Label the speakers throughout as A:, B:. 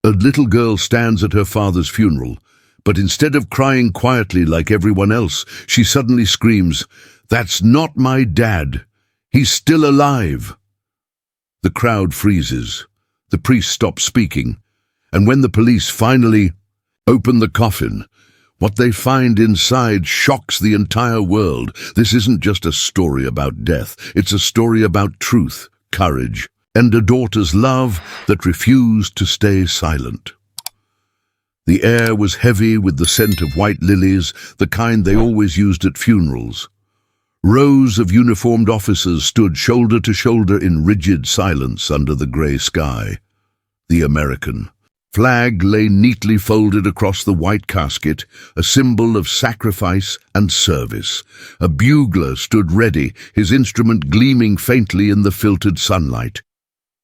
A: A little girl stands at her father's funeral, but instead of crying quietly like everyone else, she suddenly screams, "That's not my dad. He's still alive." The crowd freezes. The priest stops speaking, and when the police finally open the coffin, what they find inside shocks the entire world. This isn't just a story about death. It's a story about truth, courage, and a daughter's love that refused to stay silent. The air was heavy with the scent of white lilies, the kind they always used at funerals. Rows of uniformed officers stood shoulder to shoulder in rigid silence under the grey sky. The American flag lay neatly folded across the white casket, a symbol of sacrifice and service. A bugler stood ready, his instrument gleaming faintly in the filtered sunlight.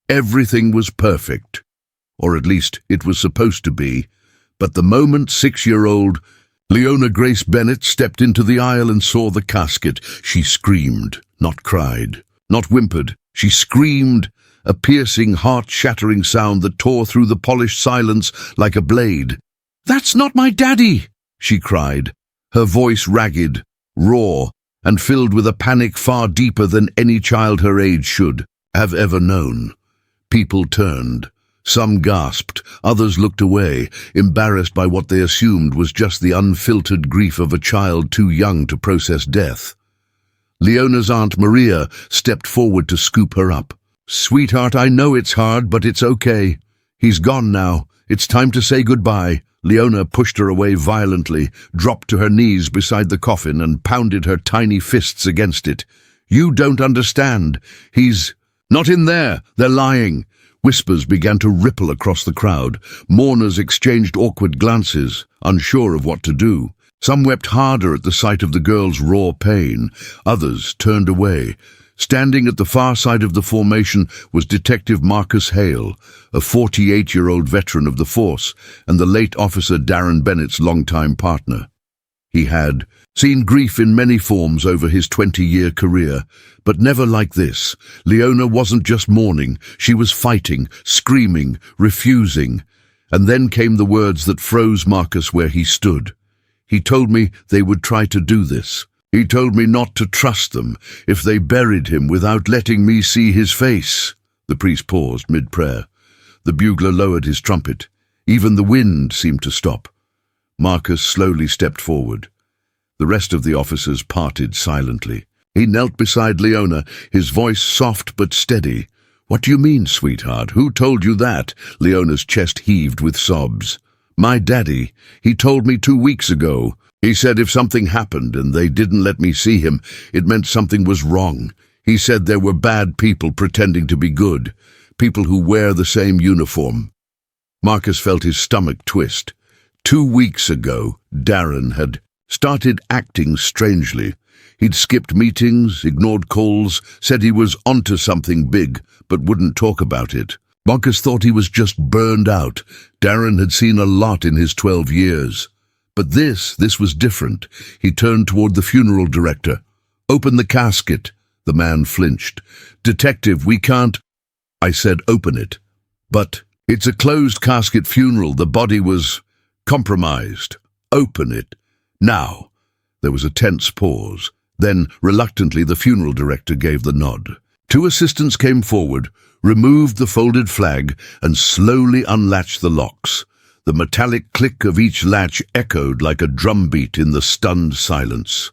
A: Everything was perfect, or at least it was supposed to be, but the moment 6-year-old Leona Grace Bennett stepped into the aisle and saw the casket, she screamed, not cried, not whimpered. She screamed, a piercing, heart-shattering sound that tore through the polished silence like a blade. "That's not my daddy!" she cried, her voice ragged, raw, and filled with a panic far deeper than any child her age should have ever known. People turned. Some gasped, others looked away, embarrassed by what they assumed was just the unfiltered grief of a child too young to process death. Leona's Aunt Maria stepped forward to scoop her up. "Sweetheart, I know it's hard, but it's okay. He's gone now. It's time to say goodbye." Leona pushed her away violently, dropped to her knees beside the coffin and pounded her tiny fists against it. "You don't understand. He's not in there. They're lying." Whispers began to ripple across the crowd. Mourners exchanged awkward glances, unsure of what to do. Some wept harder at the sight of the girl's raw pain. Others turned away. Standing at the far side of the formation was Detective Marcus Hale, a 48-year-old veteran of the force and the late Officer Darren Bennett's longtime partner. He had seen grief in many forms over his 20-year career, but never like this. Leona wasn't just mourning, she was fighting, screaming, refusing. And then came the words that froze Marcus where he stood. "He told me they would try to do this. He told me not to trust them if they buried him without letting me see his face." The priest paused mid-prayer. The bugler lowered his trumpet. Even the wind seemed to stop. Marcus slowly stepped forward. The rest of the officers parted silently. He knelt beside Leona, his voice soft but steady. "What do you mean, sweetheart? Who told you that?" Leona's chest heaved with sobs. "My daddy. He told me 2 weeks ago. He said if something happened and they didn't let me see him, it meant something was wrong. He said there were bad people pretending to be good, people who wear the same uniform." Marcus felt his stomach twist. 2 weeks ago, Darren had started acting strangely. He'd skipped meetings, ignored calls, said he was onto something big, but wouldn't talk about it. Marcus thought he was just burned out. Darren had seen a lot in his 12 years. But this was different. He turned toward the funeral director. "Open the casket." The man flinched. "Detective, we can't." I said, "Open it." "But it's a closed casket funeral. The body was compromised." "Open it. Now." There was a tense pause. Then, reluctantly, the funeral director gave the nod. 2 assistants came forward, removed the folded flag, and slowly unlatched the locks. The metallic click of each latch echoed like a drumbeat in the stunned silence.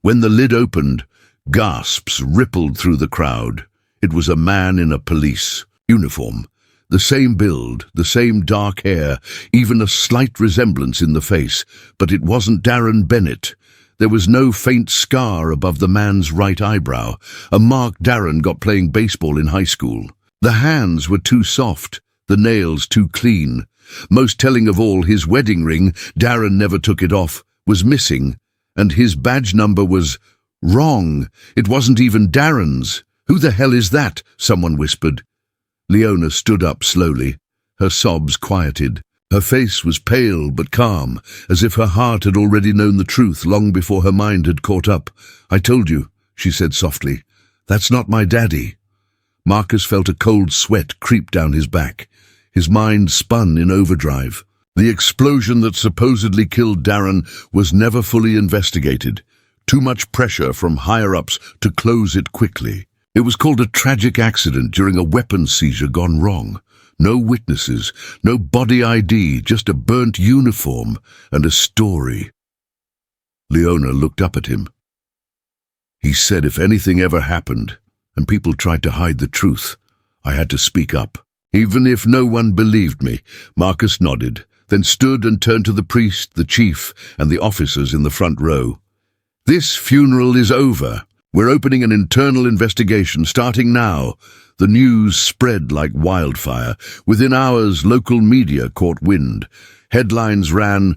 A: When the lid opened, gasps rippled through the crowd. It was a man in a police uniform. The same build, the same dark hair, even a slight resemblance in the face, but it wasn't Darren Bennett. There was no faint scar above the man's right eyebrow, a mark Darren got playing baseball in high school. The hands were too soft, the nails too clean. Most telling of all, his wedding ring, Darren never took it off, was missing, and his badge number was wrong. It wasn't even Darren's. "Who the hell is that?" someone whispered. Leona stood up slowly. Her sobs quieted. Her face was pale but calm, as if her heart had already known the truth long before her mind had caught up. "I told you," she said softly. "That's not my daddy." Marcus felt a cold sweat creep down his back. His mind spun in overdrive. The explosion that supposedly killed Darren was never fully investigated. Too much pressure from higher-ups to close it quickly. It was called a tragic accident during a weapons seizure gone wrong. No witnesses, no body ID, just a burnt uniform and a story. Leona looked up at him. He said if anything ever happened, and people tried to hide the truth, I had to speak up. Even if no one believed me. Marcus nodded, then stood and turned to the priest, the chief, and the officers in the front row. This funeral is over. We're opening an internal investigation starting now. The news spread like wildfire. Within hours, local media caught wind. Headlines ran,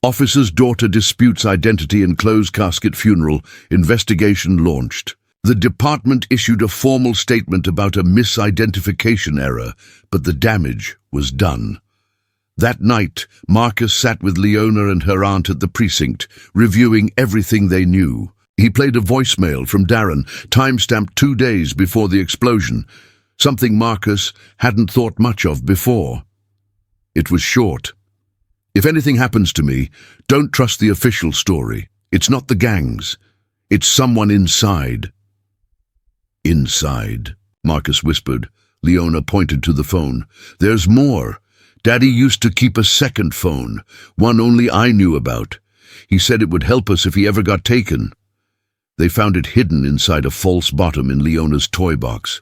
A: "Officer's daughter disputes identity in closed casket funeral. Investigation launched." The department issued a formal statement about a misidentification error, but the damage was done. That night, Marcus sat with Leona and her aunt at the precinct, reviewing everything they knew. He played a voicemail from Darren, time-stamped 2 days before the explosion, something Marcus hadn't thought much of before. It was short. "If anything happens to me, don't trust the official story. It's not the gangs. It's someone inside." "Inside," Marcus whispered. Leona pointed to the phone. "There's more. Daddy used to keep a second phone, one only I knew about. He said it would help us if he ever got taken." They found it hidden inside a false bottom in Leona's toy box.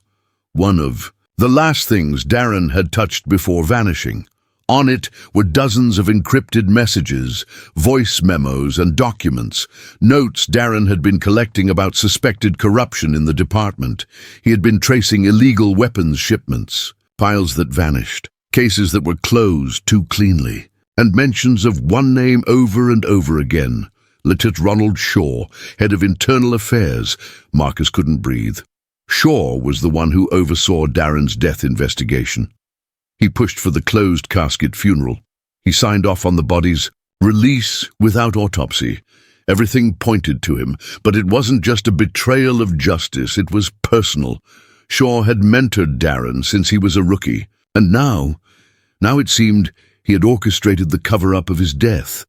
A: One of the last things Darren had touched before vanishing. On it were dozens of encrypted messages, voice memos and documents, notes Darren had been collecting about suspected corruption in the department. He had been tracing illegal weapons shipments, files that vanished, cases that were closed too cleanly, and mentions of one name over and over again, Lieutenant Ronald Shaw, head of internal affairs. Marcus couldn't breathe. Shaw was the one who oversaw Darren's death investigation. He pushed for the closed casket funeral. He signed off on the body's release without autopsy. Everything pointed to him, but it wasn't just a betrayal of justice, it was personal. Shaw had mentored Darren since he was a rookie, and now it seemed he had orchestrated the cover-up of his death.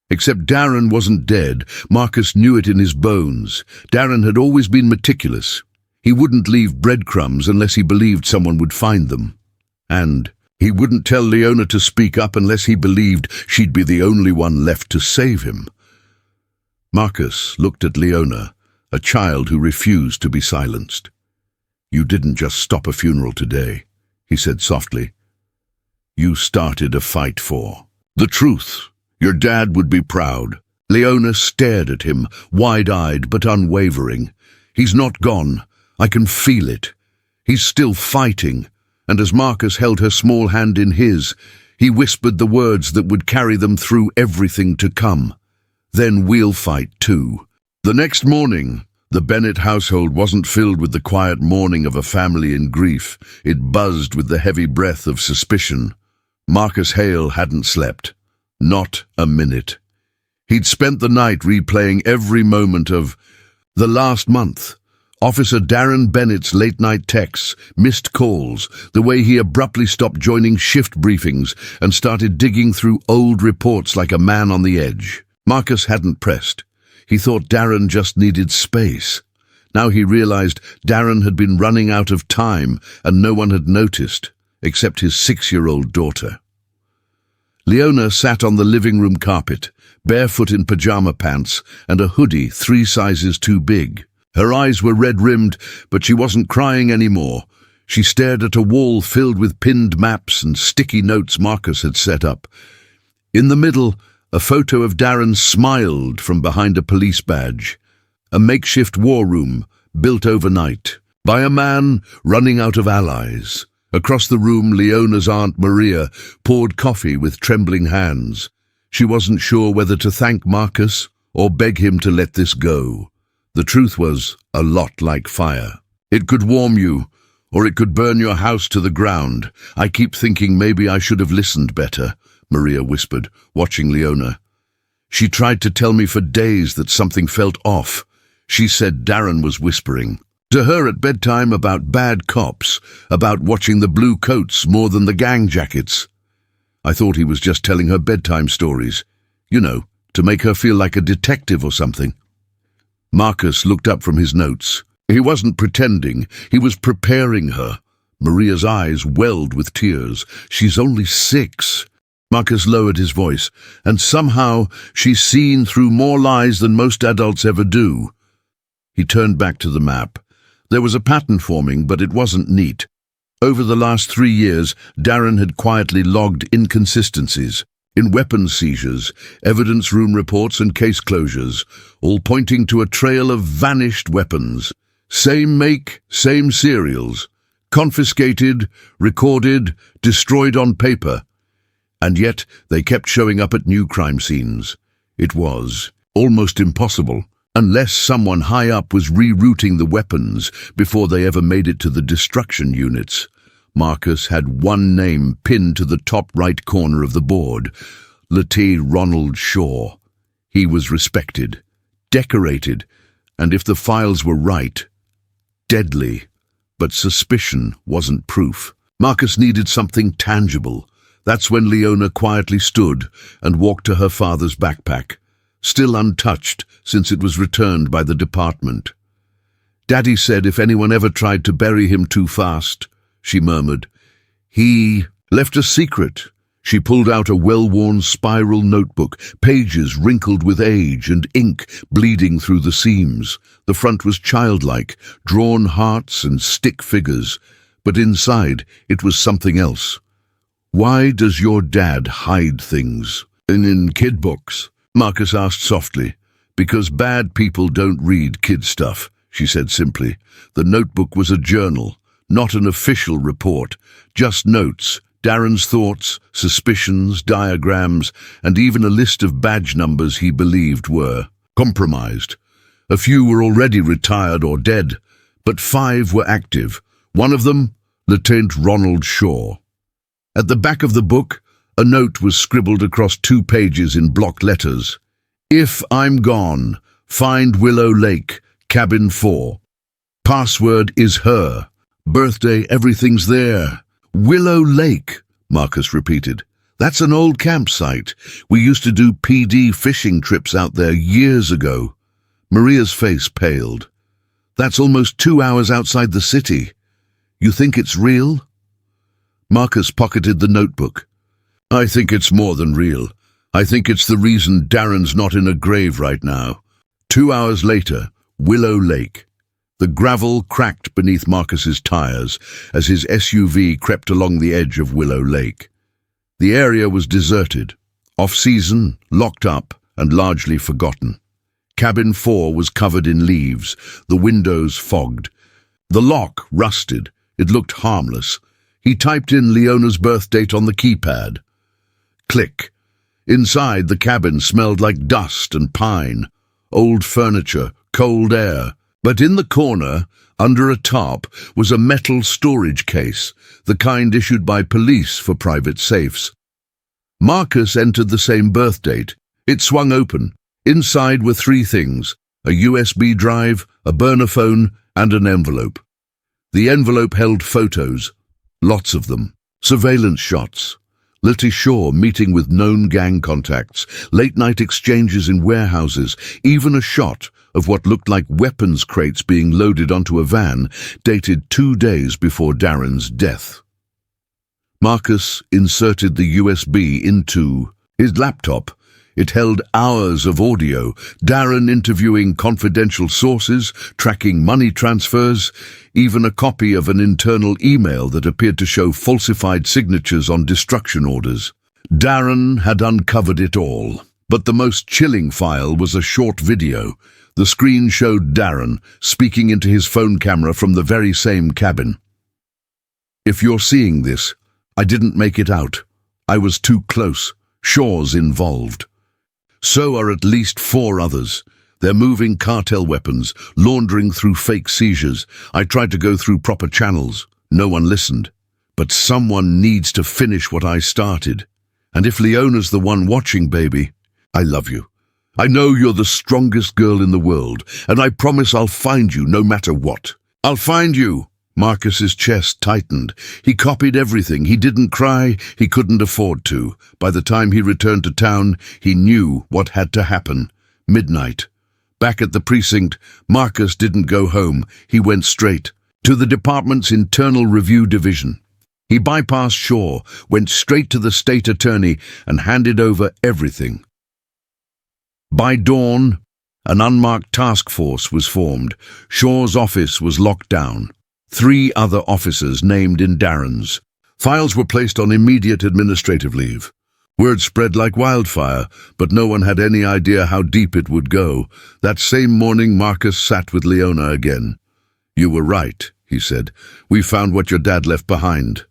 A: Except Darren wasn't dead. Marcus knew it in his bones. Darren had always been meticulous. He wouldn't leave breadcrumbs unless he believed someone would find them. And he wouldn't tell Leona to speak up unless he believed she'd be the only one left to save him. Marcus looked at Leona, a child who refused to be silenced. "You didn't just stop a funeral today," he said softly. "You started a fight for the truth. Your dad would be proud." Leona stared at him, wide-eyed but unwavering. "He's not gone. I can feel it. He's still fighting." And as Marcus held her small hand in his, he whispered the words that would carry them through everything to come. "Then we'll fight too." The next morning, the Bennett household wasn't filled with the quiet mourning of a family in grief. It buzzed with the heavy breath of suspicion. Marcus Hale hadn't slept. Not a minute. He'd spent the night replaying every moment of the last month. Officer Darren Bennett's late-night texts, missed calls, the way he abruptly stopped joining shift briefings and started digging through old reports like a man on the edge. Marcus hadn't pressed. He thought Darren just needed space. Now he realized Darren had been running out of time and no one had noticed, except his 6-year-old daughter. Leona sat on the living room carpet, barefoot in pajama pants and a hoodie 3 sizes too big. Her eyes were red-rimmed, but she wasn't crying anymore. She stared at a wall filled with pinned maps and sticky notes Marcus had set up. In the middle, a photo of Darren smiled from behind a police badge. A makeshift war room, built overnight, by a man running out of allies. Across the room, Leona's Aunt Maria poured coffee with trembling hands. She wasn't sure whether to thank Marcus or beg him to let this go. The truth was a lot like fire. It could warm you, or it could burn your house to the ground. "I keep thinking maybe I should have listened better," Maria whispered, watching Leona. "She tried to tell me for days that something felt off. She said Darren was whispering. To her at bedtime about bad cops, about watching the blue coats more than the gang jackets. I thought he was just telling her bedtime stories, you know, to make her feel like a detective or something. Marcus looked up from his notes. He wasn't pretending, he was preparing her. Maria's eyes welled with tears. She's only 6. Marcus lowered his voice, and somehow she's seen through more lies than most adults ever do. He turned back to the map. There was a pattern forming, but it wasn't neat. Over the last 3 years, Darren had quietly logged inconsistencies in weapons seizures, evidence room reports and case closures, all pointing to a trail of vanished weapons. Same make, same serials. Confiscated, recorded, destroyed on paper. And yet they kept showing up at new crime scenes. It was almost impossible, unless someone high up was rerouting the weapons before they ever made it to the destruction units. Marcus had one name pinned to the top right corner of the board: Lieutenant Ronald Shaw. He was respected, decorated, and if the files were right, deadly. But suspicion wasn't proof. Marcus needed something tangible. That's when Leona quietly stood and walked to her father's backpack, still untouched since it was returned by the department. Daddy said if anyone ever tried to bury him too fast, she murmured, he left a secret. She pulled out a well-worn spiral notebook, pages wrinkled with age and ink bleeding through the seams. The front was childlike, drawn hearts and stick figures, but inside it was something else. Why does your dad hide things? In kid books, Marcus asked softly. Because bad people don't read kid stuff, she said simply. The notebook was a journal, not an official report, just notes, Darren's thoughts, suspicions, diagrams, and even a list of badge numbers he believed were compromised. A few were already retired or dead, but 5 were active. One of them, Lieutenant Ronald Shaw. At the back of the book, a note was scribbled across 2 pages in block letters. If I'm gone, find Willow Lake, cabin 4. Password is her. Birthday, everything's there. Willow Lake, Marcus repeated. That's an old campsite. We used to do PD fishing trips out there years ago. Maria's face paled. That's almost 2 hours outside the city. You think it's real? Marcus pocketed the notebook. I think it's more than real. I think it's the reason Darren's not in a grave right now. 2 hours later, Willow Lake. The gravel cracked beneath Marcus's tires as his SUV crept along the edge of Willow Lake. The area was deserted, off-season, locked up, and largely forgotten. Cabin 4 was covered in leaves, the windows fogged. The lock rusted. It looked harmless. He typed in Leona's birth date on the keypad. Click. Inside, the cabin smelled like dust and pine, old furniture, cold air. But in the corner, under a tarp, was a metal storage case, the kind issued by police for private safes. Marcus entered the same birth date. It swung open. Inside were 3 things: a USB drive, a burner phone, and an envelope. The envelope held photos. Lots of them. Surveillance shots. Litty Shaw meeting with known gang contacts, late-night exchanges in warehouses, even a shot of what looked like weapons crates being loaded onto a van, dated 2 days before Darren's death. Marcus inserted the USB into his laptop. It held hours of audio, Darren interviewing confidential sources, tracking money transfers, even a copy of an internal email that appeared to show falsified signatures on destruction orders. Darren had uncovered it all, but the most chilling file was a short video. The screen showed Darren speaking into his phone camera from the very same cabin. If you're seeing this, I didn't make it out. I was too close. Shaw's involved. So are at least 4 others. They're moving cartel weapons, laundering through fake seizures. I tried to go through proper channels. No one listened. But someone needs to finish what I started. And if Leona's the one watching, baby, I love you. I know you're the strongest girl in the world, and I promise I'll find you no matter what. I'll find you. Marcus's chest tightened. He copied everything. He didn't cry. He couldn't afford to. By the time he returned to town, he knew what had to happen. Midnight. Back at the precinct, Marcus didn't go home. He went straight to the department's internal review division. He bypassed Shaw, went straight to the state attorney, and handed over everything. By dawn, an unmarked task force was formed. Shaw's office was locked down. 3 other officers named in Darren's. Files were placed on immediate administrative leave. Word spread like wildfire, but no one had any idea how deep it would go. That same morning, Marcus sat with Leona again. "You were right," he said. "We found what your dad left behind."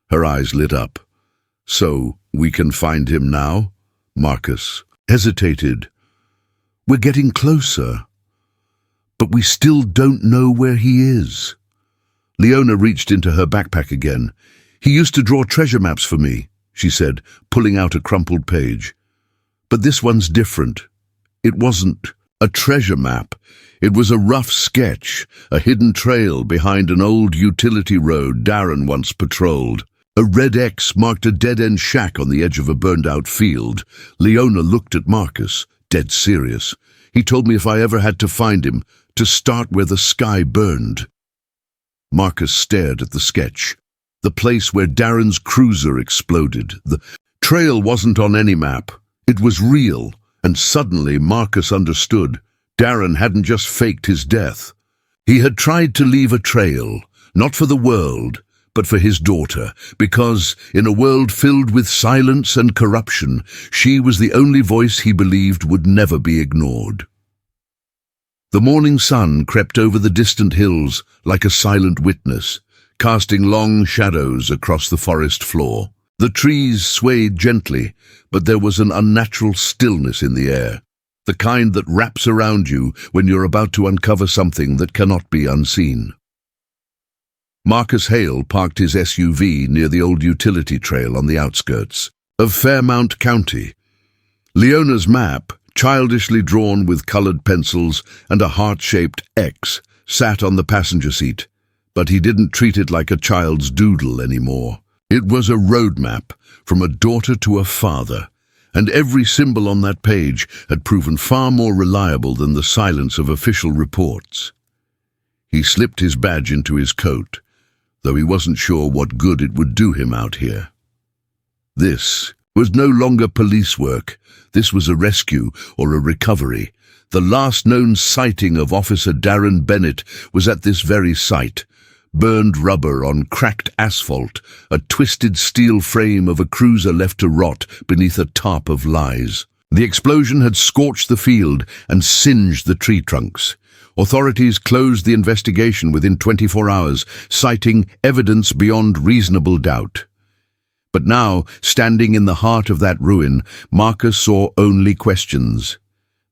A: Her eyes lit up. "So, we can find him now?" Marcus hesitated. "We're getting closer, but we still don't know where he is." Leona reached into her backpack again. "He used to draw treasure maps for me," she said, pulling out a crumpled page. "But this one's different. It wasn't a treasure map. It was a rough sketch, a hidden trail behind an old utility road Darren once patrolled. A red X marked a dead-end shack on the edge of a burned-out field." Leona looked at Marcus, dead serious. "He told me if I ever had to find him, to start where the sky burned." Marcus stared at the sketch. The place where Darren's cruiser exploded. The trail wasn't on any map. It was real, and suddenly Marcus understood. Darren hadn't just faked his death. He had tried to leave a trail, not for the world, but for his daughter, because, in a world filled with silence and corruption, she was the only voice he believed would never be ignored. The morning sun crept over the distant hills like a silent witness, casting long shadows across the forest floor. The trees swayed gently, but there was an unnatural stillness in the air, the kind that wraps around you when you're about to uncover something that cannot be unseen. Marcus Hale parked his SUV near the old utility trail on the outskirts of Fairmount County. Leona's map, childishly drawn with colored pencils and a heart-shaped X, sat on the passenger seat, but he didn't treat it like a child's doodle anymore. It was a roadmap from a daughter to a father, and every symbol on that page had proven far more reliable than the silence of official reports. He slipped his badge into his coat, though he wasn't sure what good it would do him out here. This was no longer police work. This was a rescue or a recovery. The last known sighting of Officer Darren Bennett was at this very site. Burned rubber on cracked asphalt, a twisted steel frame of a cruiser left to rot beneath a tarp of lies. The explosion had scorched the field and singed the tree trunks. Authorities closed the investigation within 24 hours, citing evidence beyond reasonable doubt. But now, standing in the heart of that ruin, Marcus saw only questions.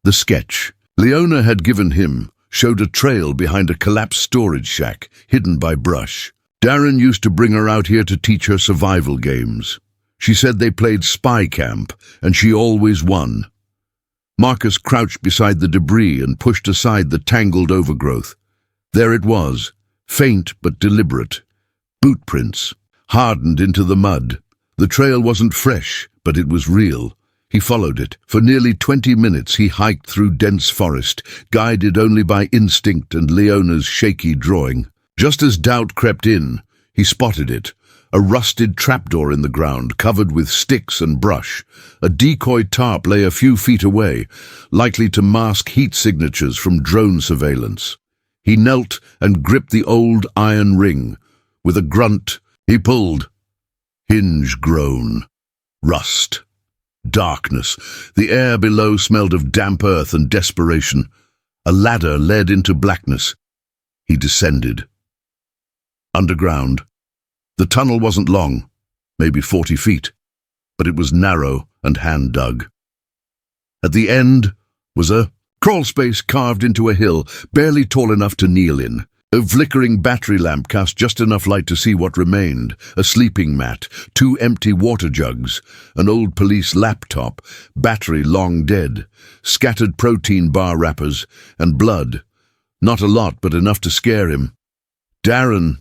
A: The sketch Leona had given him showed a trail behind a collapsed storage shack, hidden by brush. Darren used to bring her out here to teach her survival games. She said they played spy camp, and she always won. Marcus crouched beside the debris and pushed aside the tangled overgrowth. There it was, faint but deliberate. Boot prints, hardened into the mud. The trail wasn't fresh, but it was real. He followed it. For nearly 20 minutes he hiked through dense forest, guided only by instinct and Leona's shaky drawing. Just as doubt crept in, he spotted it. A rusted trapdoor in the ground, covered with sticks and brush. A decoy tarp lay a few feet away, likely to mask heat signatures from drone surveillance. He knelt and gripped the old iron ring. With a grunt, he pulled. Hinge groan. Rust. Darkness. The air below smelled of damp earth and desperation. A ladder led into blackness. He descended. Underground. The tunnel wasn't long, maybe 40 feet, but it was narrow and hand-dug. At the end was a crawl space carved into a hill, barely tall enough to kneel in. A flickering battery lamp cast just enough light to see what remained. A sleeping mat, 2 empty water jugs, an old police laptop, battery long dead, scattered protein bar wrappers, and blood. Not a lot, but enough to scare him. Darren,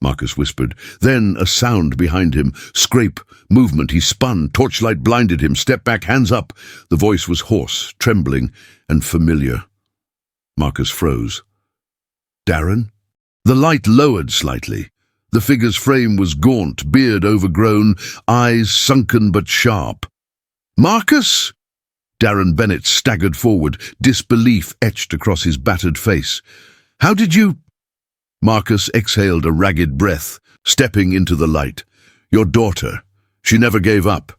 A: Marcus whispered. Then a sound behind him. Scrape, movement. He spun. Torchlight blinded him. Step back, hands up. The voice was hoarse, trembling, and familiar. Marcus froze. Darren? The light lowered slightly. The figure's frame was gaunt, beard overgrown, eyes sunken but sharp. Marcus? Darren Bennett staggered forward, disbelief etched across his battered face. How did you— Marcus exhaled a ragged breath, stepping into the light. Your daughter. She never gave up.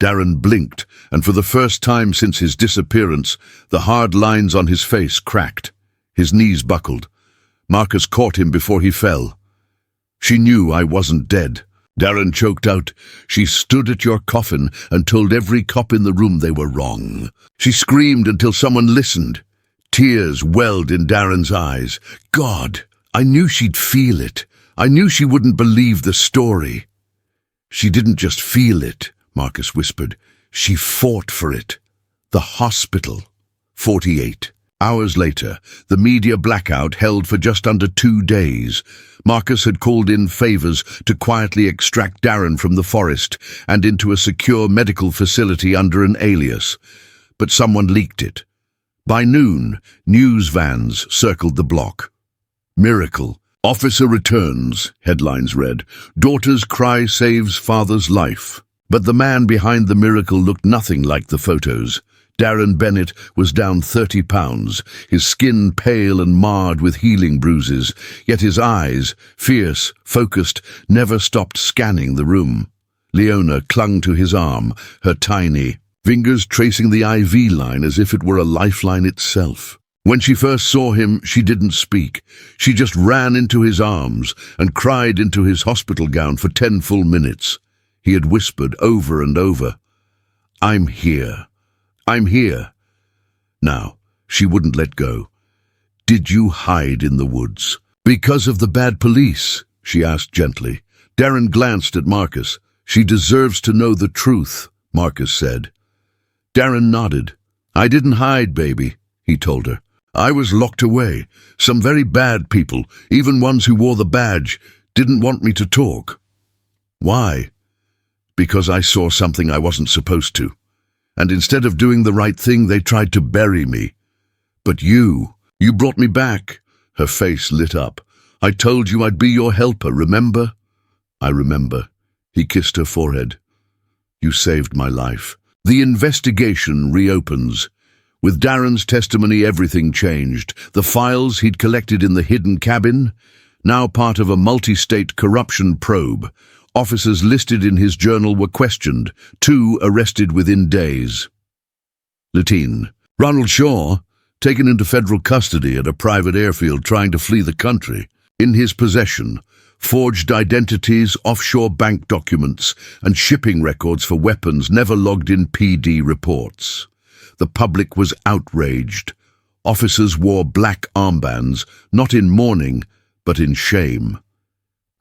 A: Darren blinked, and for the first time since his disappearance, the hard lines on his face cracked. His knees buckled. Marcus caught him before he fell. She knew I wasn't dead. Darren choked out. She stood at your coffin and told every cop in the room they were wrong. She screamed until someone listened. Tears welled in Darren's eyes. God, I knew she'd feel it. I knew she wouldn't believe the story. She didn't just feel it, Marcus whispered. She fought for it. The hospital. 48. Hours later, the media blackout held for just under 2 days. Marcus had called in favors to quietly extract Darren from the forest and into a secure medical facility under an alias. But someone leaked it. By noon, news vans circled the block. Miracle. Officer returns, headlines read. Daughter's cry saves father's life. But the man behind the miracle looked nothing like the photos. Darren Bennett was down 30 pounds, his skin pale and marred with healing bruises, yet his eyes, fierce, focused, never stopped scanning the room. Leona clung to his arm, her tiny fingers tracing the IV line as if it were a lifeline itself. When she first saw him, she didn't speak. She just ran into his arms and cried into his hospital gown for 10 full minutes. He had whispered over and over, "I'm here. I'm here." Now, she wouldn't let go. "Did you hide in the woods?" "Because of the bad police," she asked gently. Darren glanced at Marcus. "She deserves to know the truth," Marcus said. Darren nodded. "I didn't hide, baby," he told her. "I was locked away. Some very bad people, even ones who wore the badge, didn't want me to talk." "Why?" "Because I saw something I wasn't supposed to. And instead of doing the right thing, they tried to bury me. But you brought me back." Her face lit up. "I told you I'd be your helper, remember?" "I remember." He kissed her forehead. "You saved my life." The investigation reopens. With Darren's testimony, everything changed. The files he'd collected in the hidden cabin, now part of a multi-state corruption probe. Officers listed in his journal were questioned, 2 arrested within days. Latine. Ronald Shaw, taken into federal custody at a private airfield trying to flee the country. In his possession, forged identities, offshore bank documents, and shipping records for weapons never logged in PD reports. The public was outraged. Officers wore black armbands, not in mourning, but in shame.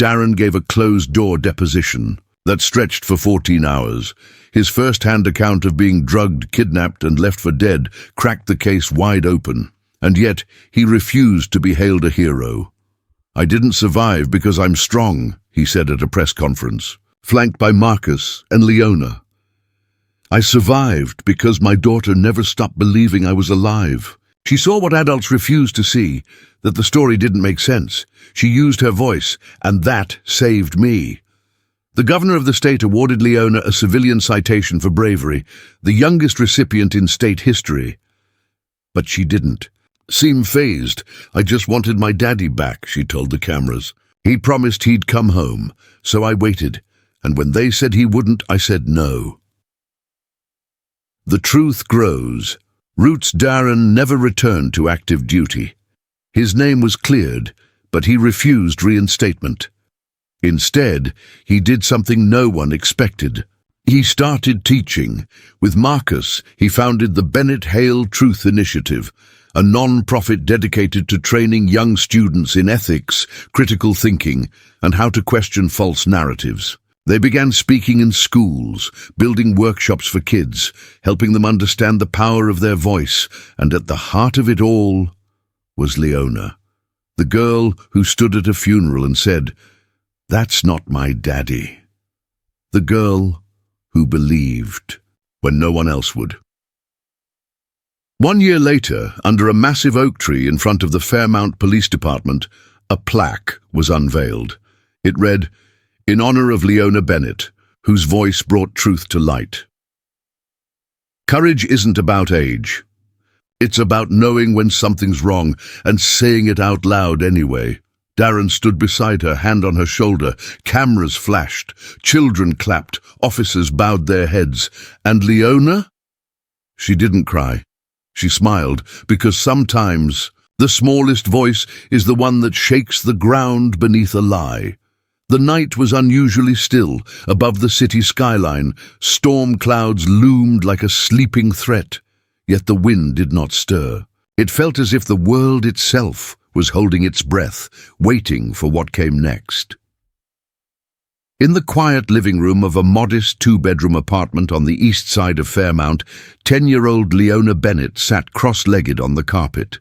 A: Darren gave a closed-door deposition that stretched for 14 hours. His first-hand account of being drugged, kidnapped, and left for dead cracked the case wide open. And yet, he refused to be hailed a hero. "I didn't survive because I'm strong," he said at a press conference, flanked by Marcus and Leona. "I survived because my daughter never stopped believing I was alive." She saw what adults refused to see, that the story didn't make sense. She used her voice, and that saved me. The governor of the state awarded Leona a civilian citation for bravery, the youngest recipient in state history. But she didn't. "Seem phased. I just wanted my daddy back," she told the cameras. "He promised he'd come home, so I waited, and when they said he wouldn't, I said no." The truth grows. Roots Darren never returned to active duty. His name was cleared, but he refused reinstatement. Instead, he did something no one expected. He started teaching. With Marcus, he founded the Bennett Hale Truth Initiative, a non-profit dedicated to training young students in ethics, critical thinking, and how to question false narratives. They began speaking in schools, building workshops for kids, helping them understand the power of their voice, and at the heart of it all was Leona. The girl who stood at a funeral and said, "That's not my daddy." The girl who believed when no one else would. 1 year later, under a massive oak tree in front of the Fairmount Police Department, a plaque was unveiled. It read, "In honor of Leona Bennett, whose voice brought truth to light." Courage isn't about age. It's about knowing when something's wrong and saying it out loud anyway. Darren stood beside her, hand on her shoulder. Cameras flashed, children clapped, officers bowed their heads. And Leona? She didn't cry. She smiled, because sometimes the smallest voice is the one that shakes the ground beneath a lie. The night was unusually still. Above the city skyline, storm clouds loomed like a sleeping threat. Yet the wind did not stir. It felt as if the world itself was holding its breath, waiting for what came next. In the quiet living room of a modest two-bedroom apartment on the east side of Fairmount, 10-year-old Leona Bennett sat cross-legged on the carpet.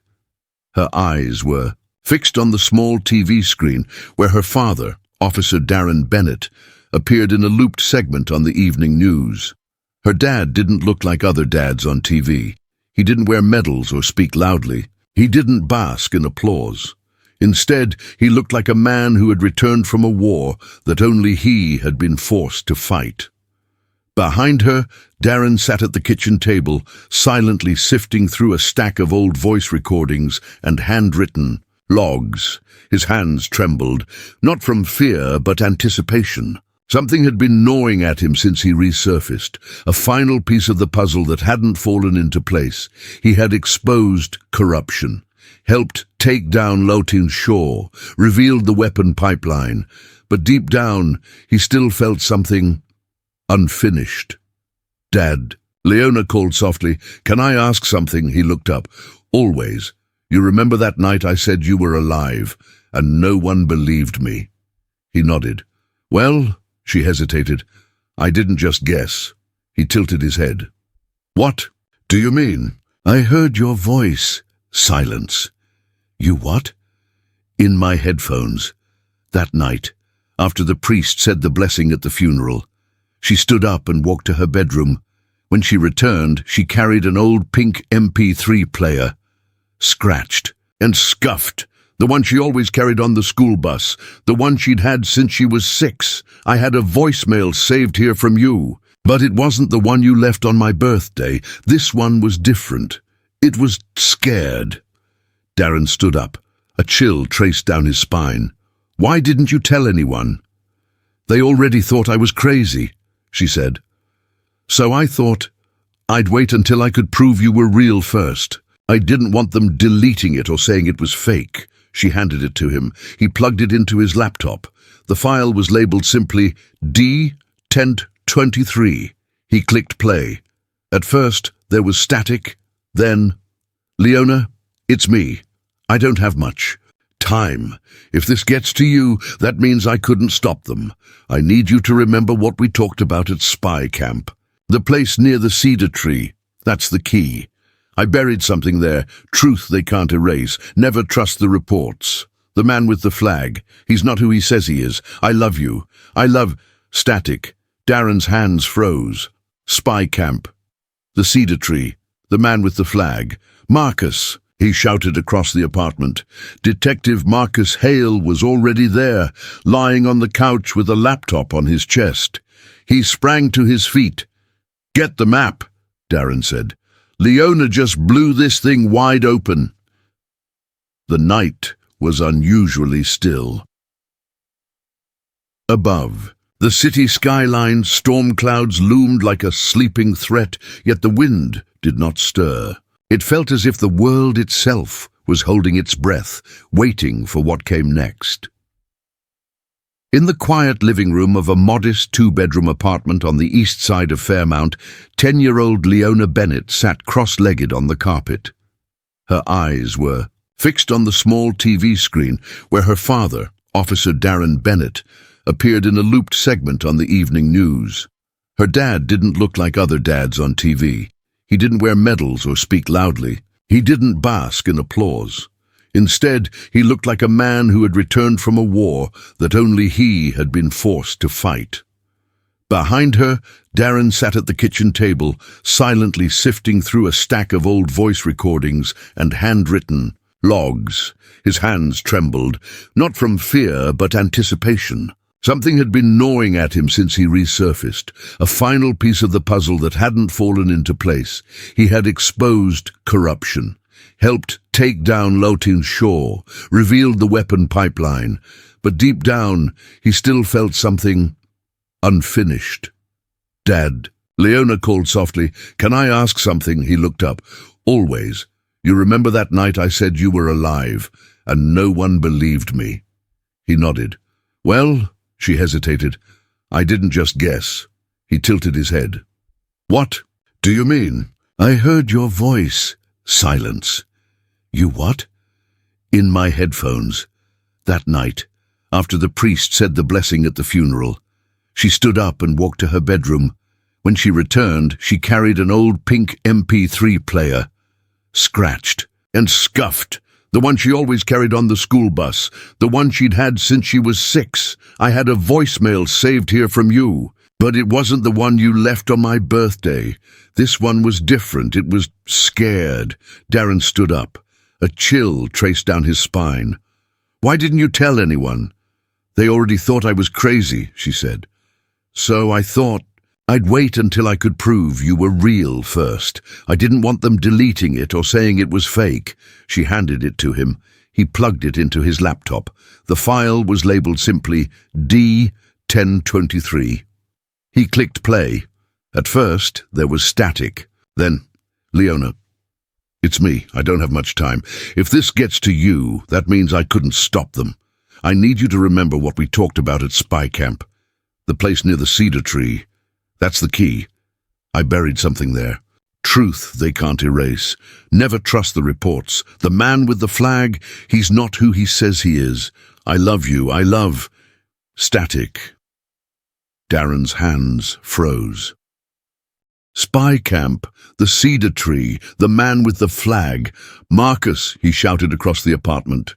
A: Her eyes were fixed on the small TV screen where her father, Officer Darren Bennett, appeared in a looped segment on the evening news. Her dad didn't look like other dads on TV. He didn't wear medals or speak loudly. He didn't bask in applause. Instead, he looked like a man who had returned from a war that only he had been forced to fight. Behind her, Darren sat at the kitchen table, silently sifting through a stack of old voice recordings and handwritten logs. His hands trembled, not from fear but anticipation. Something had been gnawing at him since he resurfaced, a final piece of the puzzle that hadn't fallen into place. He had exposed corruption, helped take down Lotin Shaw, revealed the weapon pipeline, but deep down he still felt something unfinished. "Dad," Leona called softly. "Can I ask something?" He looked up. "Always. You remember that night I said you were alive, and no one believed me?" He nodded. "Well," she hesitated, "I didn't just guess." He tilted his head. "What do you mean?" "I heard your voice." Silence. "You what?" "In my headphones. That night, after the priest said the blessing at the funeral." She stood up and walked to her bedroom. When she returned, she carried an old pink MP3 player. Scratched and scuffed. The one she always carried on the school bus. The one she'd had since she was 6. "I had a voicemail saved here from you. But it wasn't the one you left on my birthday. This one was different. It was scared." Darren stood up. A chill traced down his spine. "Why didn't you tell anyone?" "They already thought I was crazy," she said. "So I thought I'd wait until I could prove you were real first. I didn't want them deleting it or saying it was fake." She handed it to him. He plugged it into his laptop. The file was labeled simply D1023. He clicked play. At first, there was static. Then, "Leona, it's me. I don't have much time. If this gets to you, that means I couldn't stop them. I need you to remember what we talked about at spy camp. The place near the cedar tree. That's the key. I buried something there, truth they can't erase. Never trust the reports. The man with the flag. He's not who he says he is. I love you. I love..." Static. Darren's hands froze. "Spy camp. The cedar tree. The man with the flag. Marcus," he shouted across the apartment. Detective Marcus Hale was already there, lying on the couch with a laptop on his chest. He sprang to his feet. "Get the map," Darren said. "Leona just blew this thing wide open." The night was unusually still. Above, the city skyline, storm clouds loomed like a sleeping threat, yet the wind did not stir. It felt as if the world itself was holding its breath, waiting for what came next. In the quiet living room of a modest two-bedroom apartment on the east side of Fairmount, 10-year-old Leona Bennett sat cross-legged on the carpet. Her eyes were fixed on the small TV screen where her father, Officer Darren Bennett, appeared in a looped segment on the evening news. Her dad didn't look like other dads on TV. He didn't wear medals or speak loudly. He didn't bask in applause. Instead, he looked like a man who had returned from a war that only he had been forced to fight. Behind her, Darren sat at the kitchen table, silently sifting through a stack of old voice recordings and handwritten logs. His hands trembled, not from fear but anticipation. Something had been gnawing at him since he resurfaced, a final piece of the puzzle that hadn't fallen into place. He had exposed corruption, helped take down Lotin Shaw, revealed the weapon pipeline, but deep down he still felt something unfinished. "Dad," Leona called softly. "Can I ask something?" He looked up. "Always. You remember that night I said you were alive, and no one believed me?" He nodded. "Well," she hesitated, "I didn't just guess." He tilted his head. "What do you mean?" "I heard your voice." Silence. "You what?" "In my headphones. That night, after the priest said the blessing at the funeral." She stood up and walked to her bedroom. When she returned, she carried an old pink MP3 player. Scratched and scuffed. The one she always carried on the school bus. The one she'd had since she was 6. "I had a voicemail saved here from you, but it wasn't the one you left on my birthday. This one was different. It was scared." Darren stood up. A chill traced down his spine. "Why didn't you tell anyone?" "They already thought I was crazy," she said. "So I thought I'd wait until I could prove you were real first. I didn't want them deleting it or saying it was fake." She handed it to him. He plugged it into his laptop. The file was labeled simply D1023. He clicked play. At first, there was static. Then, "Leona, it's me. I don't have much time. If this gets to you, that means I couldn't stop them. I need you to remember what we talked about at spy camp. The place near the cedar tree. That's the key. I buried something there. Truth they can't erase. Never trust the reports. The man with the flag, he's not who he says he is. I love you. I love..." Static. Darren's hands froze. "Spy camp, the cedar tree, the man with the flag. Marcus," he shouted across the apartment.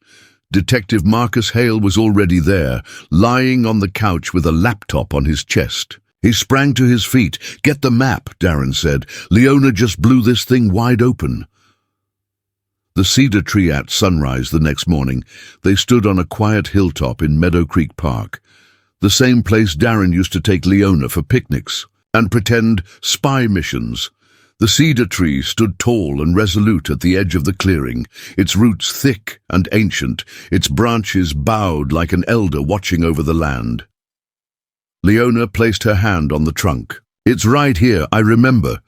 A: Detective Marcus Hale was already there, lying on the couch with a laptop on his chest. He sprang to his feet. "Get the map," Darren said. "Leona just blew this thing wide open." The cedar tree at sunrise the next morning. They stood on a quiet hilltop in Meadow Creek Park, the same place Darren used to take Leona for picnics and pretend spy missions. The cedar tree stood tall and resolute at the edge of the clearing, its roots thick and ancient, its branches bowed like an elder watching over the land. Leona placed her hand on the trunk. "It's right here, I remember."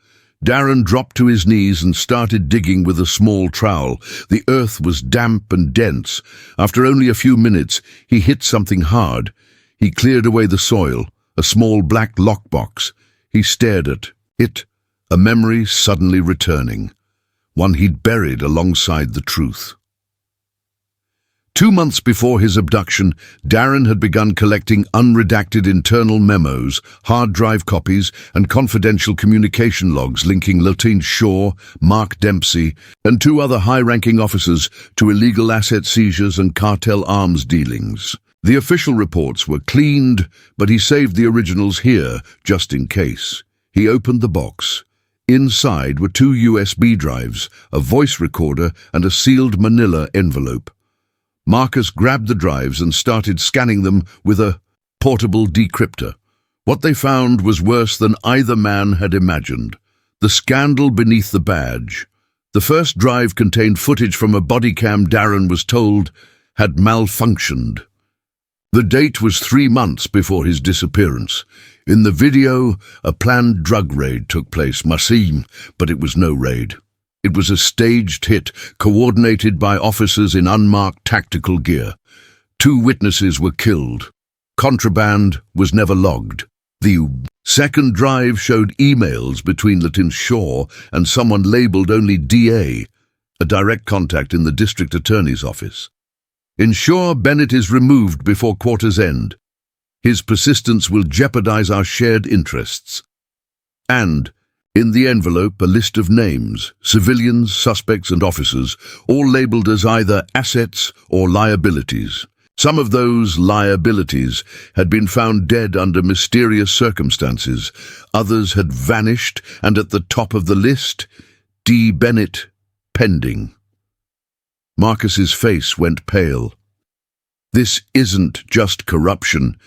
A: Darren dropped to his knees and started digging with a small trowel. The earth was damp and dense. After only a few minutes, he hit something hard. He cleared away the soil, a small black lockbox. He stared at it, a memory suddenly returning, one he'd buried alongside the truth. 2 months before his abduction, Darren had begun collecting unredacted internal memos, hard drive copies, and confidential communication logs linking Lotin Shaw, Mark Dempsey, and 2 other high-ranking officers to illegal asset seizures and cartel arms dealings. The official reports were cleaned, but he saved the originals here, just in case. He opened the box. Inside were 2 USB drives, a voice recorder, and a sealed manila envelope. Marcus grabbed the drives and started scanning them with a portable decryptor. What they found was worse than either man had imagined. The scandal beneath the badge. The first drive contained footage from a body cam Darren was told had malfunctioned. The date was 3 months before his disappearance. In the video, a planned drug raid took place, Masim, but it was no raid. It was a staged hit, coordinated by officers in unmarked tactical gear. 2 witnesses were killed. Contraband was never logged. The second drive showed emails between Lotin Shaw and someone labeled only DA, a direct contact in the district attorney's office. "Ensure Bennett is removed before quarter's end. His persistence will jeopardize our shared interests." And In the envelope, a list of names, civilians, suspects and officers, all labeled as either assets or liabilities. Some of those liabilities had been found dead under mysterious circumstances. Others had vanished, and at the top of the list, D. Bennett, pending. Marcus's face went pale. This isn't just corruption.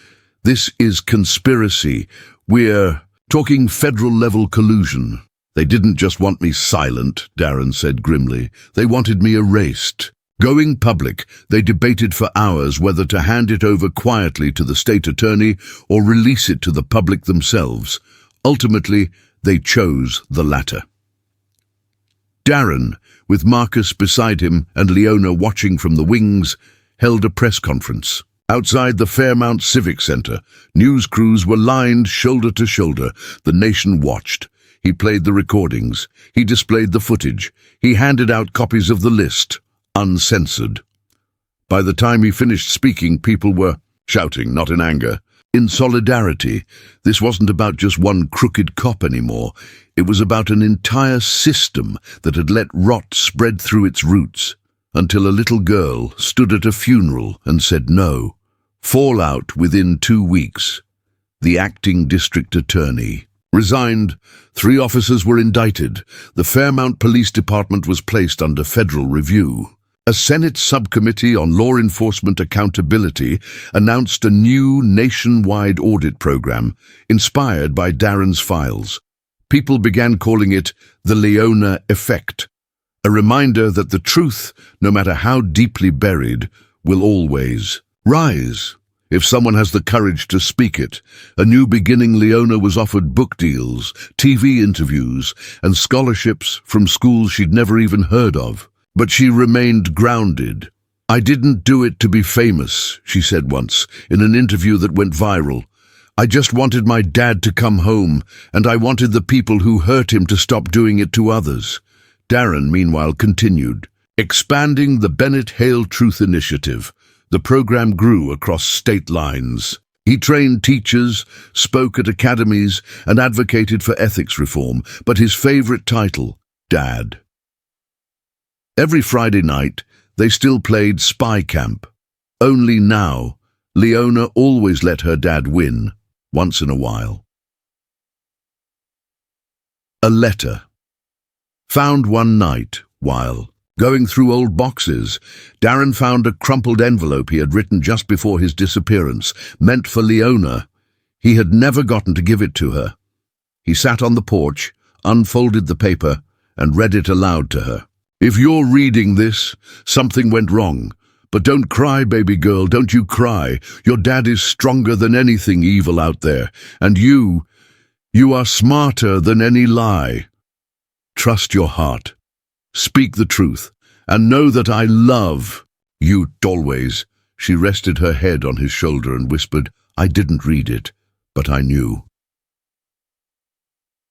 A: This is conspiracy. We're talking federal-level collusion. They didn't just want me silent, Darren said grimly. They wanted me erased. Going public, they debated for hours whether to hand it over quietly to the state attorney or release it to the public themselves. Ultimately, they chose the latter. Darren, with Marcus beside him and Leona watching from the wings, held a press conference. Outside the Fairmount Civic Center, news crews were lined shoulder to shoulder. The nation watched. He played the recordings. He displayed the footage. He handed out copies of the list, uncensored. By the time he finished speaking, people were shouting, not in anger, in solidarity. This wasn't about just one crooked cop anymore. It was about an entire system that had let rot spread through its roots, until a little girl stood at a funeral and said no. Fallout within 2 weeks. The acting district attorney resigned. 3 officers were indicted. The Fairmount Police Department was placed under federal review. A Senate subcommittee on law enforcement accountability announced a new nationwide audit program inspired by Darren's files. People began calling it the Leona Effect, a reminder that the truth, no matter how deeply buried, will always rise. If someone has the courage to speak it. A new beginning. Leona was offered book deals, TV interviews, and scholarships from schools she'd never even heard of. But she remained grounded. I didn't do it to be famous, she said once, in an interview that went viral. I just wanted my dad to come home, and I wanted the people who hurt him to stop doing it to others. Darren, meanwhile, continued, expanding the Bennett Hale Truth Initiative. The program grew across state lines. He trained teachers, spoke at academies, and advocated for ethics reform, but his favorite title, Dad. Every Friday night, they still played Spy Camp. Only now, Leona always let her dad win, once in a while. A letter. Found one night, while going through old boxes, Darren found a crumpled envelope he had written just before his disappearance, meant for Leona. He had never gotten to give it to her. He sat on the porch, unfolded the paper, and read it aloud to her. If you're reading this, something went wrong. But don't cry, baby girl, don't you cry. Your dad is stronger than anything evil out there. And you are smarter than any lie. Trust your heart. Speak the truth. And know that I love you always. She rested her head on his shoulder and whispered, I didn't read it, but I knew.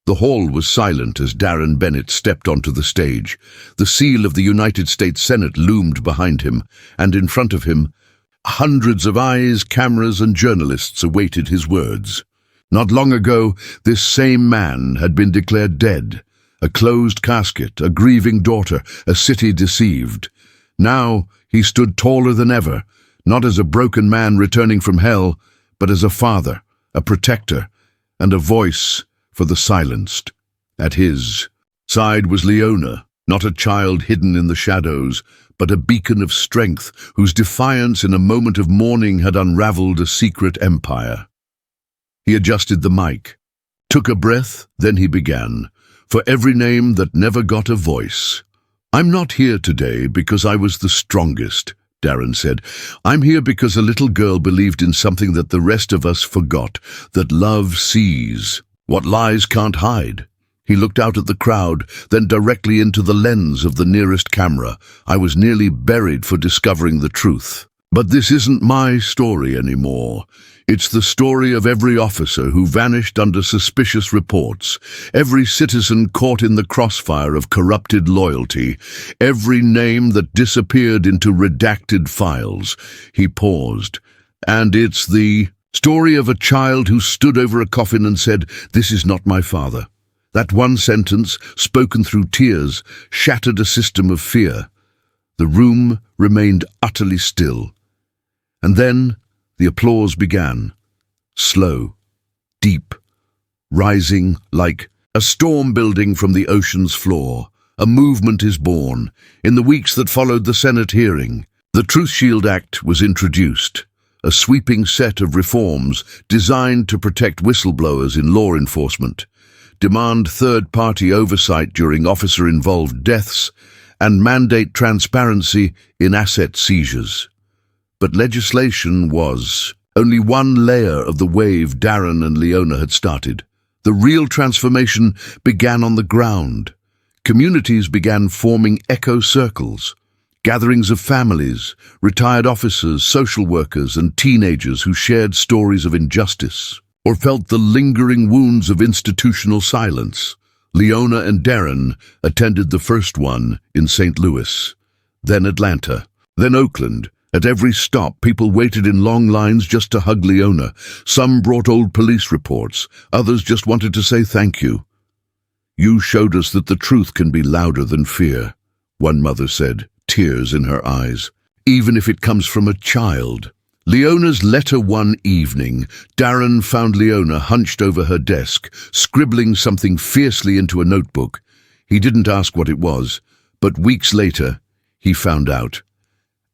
A: The hall was silent as Darren Bennett stepped onto the stage. The seal of the United States Senate loomed behind him, and in front of him, hundreds of eyes, cameras, and journalists awaited his words. Not long ago, this same man had been declared dead. A closed casket, a grieving daughter, a city deceived. Now he stood taller than ever, not as a broken man returning from hell, but as a father, a protector, and a voice for the silenced. At his side was Leona, not a child hidden in the shadows, but a beacon of strength whose defiance in a moment of mourning had unraveled a secret empire. He adjusted the mic, took a breath, then he began. For every name that never got a voice. I'm not here today because I was the strongest, Darren said. I'm here because a little girl believed in something that the rest of us forgot, that love sees what lies can't hide. He looked out at the crowd, then directly into the lens of the nearest camera. I was nearly buried for discovering the truth. But this isn't my story anymore. It's the story of every officer who vanished under suspicious reports, every citizen caught in the crossfire of corrupted loyalty, every name that disappeared into redacted files. He paused. And it's the story of a child who stood over a coffin and said, "This is not my father. That one sentence, spoken through tears, shattered a system of fear. The room remained utterly still. And then the applause began. Slow, deep, rising like a storm building from the ocean's floor. A movement is born. In the weeks that followed the Senate hearing, the Truth Shield Act was introduced, a sweeping set of reforms designed to protect whistleblowers in law enforcement, demand third-party oversight during officer-involved deaths, and mandate transparency in asset seizures. But legislation was only one layer of the wave Darren and Leona had started. The real transformation began on the ground. Communities began forming echo circles, gatherings of families, retired officers, social workers, and teenagers who shared stories of injustice or felt the lingering wounds of institutional silence. Leona and Darren attended the first one in St. Louis, then Atlanta, then Oakland. At every stop, people waited in long lines just to hug Leona. Some brought old police reports. Others just wanted to say thank you. "You showed us that the truth can be louder than fear," one mother said, tears in her eyes, "even if it comes from a child." Leona's letter one evening, Darren found Leona hunched over her desk, scribbling something fiercely into a notebook. He didn't ask what it was, but weeks later, he found out.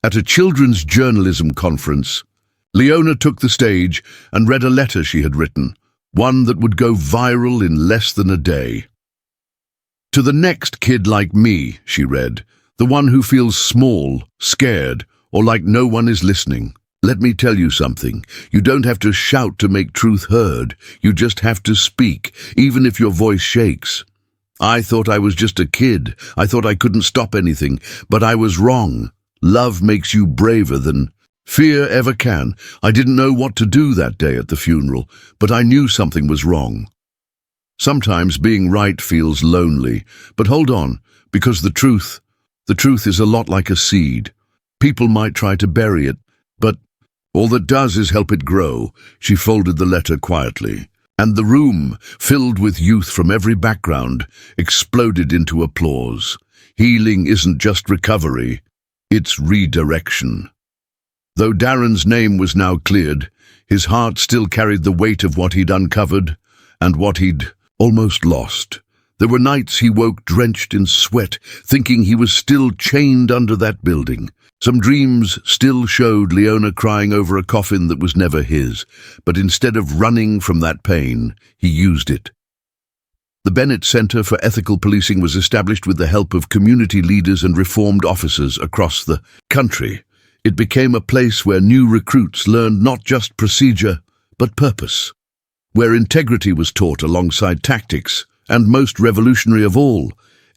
A: At a children's journalism conference, Leona took the stage and read a letter she had written, one that would go viral in less than a day. "To the next kid like me," she read, "the one who feels small, scared, or like no one is listening. Let me tell you something. You don't have to shout to make truth heard. You just have to speak, even if your voice shakes. I thought I was just a kid. I thought I couldn't stop anything, but I was wrong. Love makes you braver than fear ever can. I didn't know what to do that day at the funeral, but I knew something was wrong. Sometimes being right feels lonely, but hold on, because the truth is a lot like a seed. People might try to bury it, but all that does is help it grow." She folded the letter quietly, and the room, filled with youth from every background, exploded into applause. Healing isn't just recovery, it's redirection. Though Darren's name was now cleared, his heart still carried the weight of what he'd uncovered and what he'd almost lost. There were nights he woke drenched in sweat, thinking he was still chained under that building. Some dreams still showed Leona crying over a coffin that was never his, but instead of running from that pain, he used it. The Bennett Center for Ethical Policing was established with the help of community leaders and reformed officers across the country. It became a place where new recruits learned not just procedure, but purpose, where integrity was taught alongside tactics, and most revolutionary of all,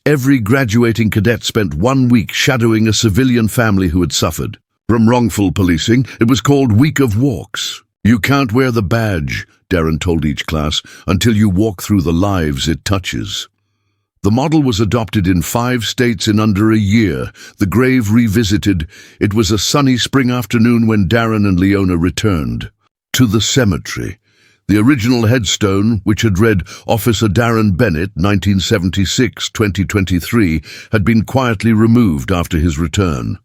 A: every graduating cadet spent 1 week shadowing a civilian family who had suffered. From wrongful policing, it was called Week of Walks. "You can't wear the badge," Darren told each class, "until you walk through the lives it touches." The model was adopted in 5 states in under a year. The grave revisited. It was a sunny spring afternoon when Darren and Leona returned to the cemetery. The original headstone, which had read Officer Darren Bennett, 1976-2023, had been quietly removed after his return.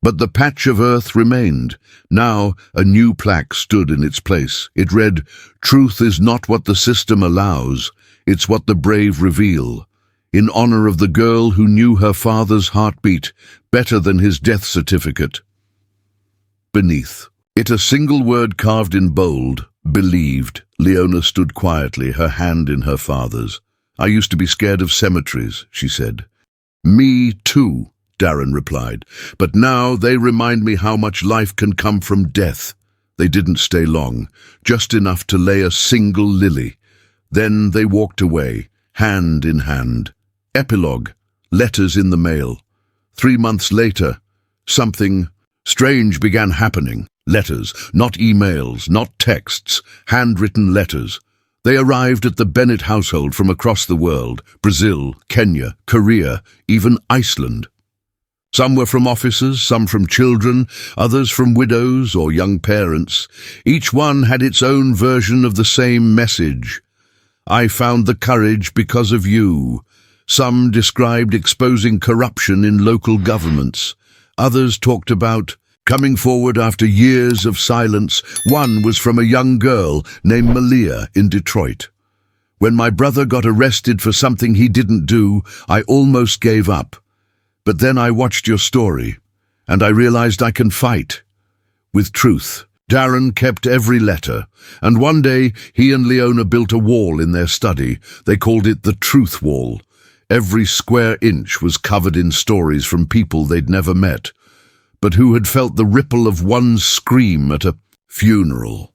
A: But the patch of earth remained. Now a new plaque stood in its place. It read, "Truth is not what the system allows, it's what the brave reveal," in honor of the girl who knew her father's heartbeat better than his death certificate. Beneath it, a single word carved in bold, "Believed." Leona stood quietly, her hand in her father's. "I used to be scared of cemeteries," she said. "Me too," Darren replied, "but now they remind me how much life can come from death." They didn't stay long, just enough to lay a single lily. Then they walked away, hand in hand. Epilogue, letters in the mail. 3 months later, something strange began happening. Letters, not emails, not texts, handwritten letters. They arrived at the Bennett household from across the world, Brazil, Kenya, Korea, even Iceland. Some were from officers, some from children, others from widows or young parents. Each one had its own version of the same message. I found the courage because of you. Some described exposing corruption in local governments. Others talked about coming forward after years of silence. One was from a young girl named Malia in Detroit. When my brother got arrested for something he didn't do, I almost gave up. But then I watched your story, and I realized I can fight. With truth. Darren kept every letter, and one day he and Leona built a wall in their study. They called it the Truth Wall. Every square inch was covered in stories from people they'd never met, but who had felt the ripple of one scream at a funeral.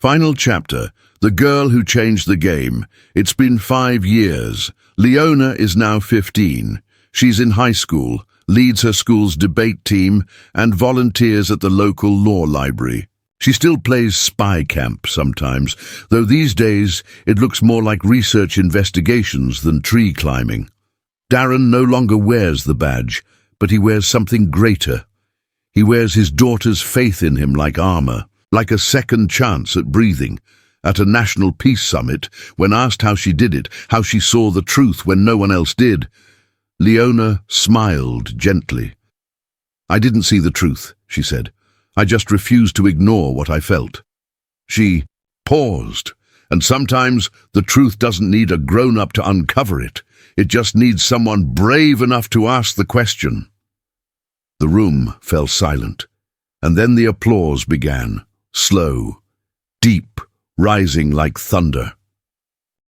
A: Final chapter. The girl who changed the game. It's been 5 years. Leona is now 15. She's in high school, leads her school's debate team, and volunteers at the local law library. She still plays spy camp sometimes, though these days it looks more like research investigations than tree climbing. Darren no longer wears the badge, but he wears something greater. He wears his daughter's faith in him like armor, like a second chance at breathing. At a national peace summit, when asked how she did it, how she saw the truth when no one else did, Leona smiled gently. I didn't see the truth, she said. I just refused to ignore what I felt. She paused, and sometimes the truth doesn't need a grown-up to uncover it. It just needs someone brave enough to ask the question. The room fell silent, and then the applause began, slow, deep, rising like thunder.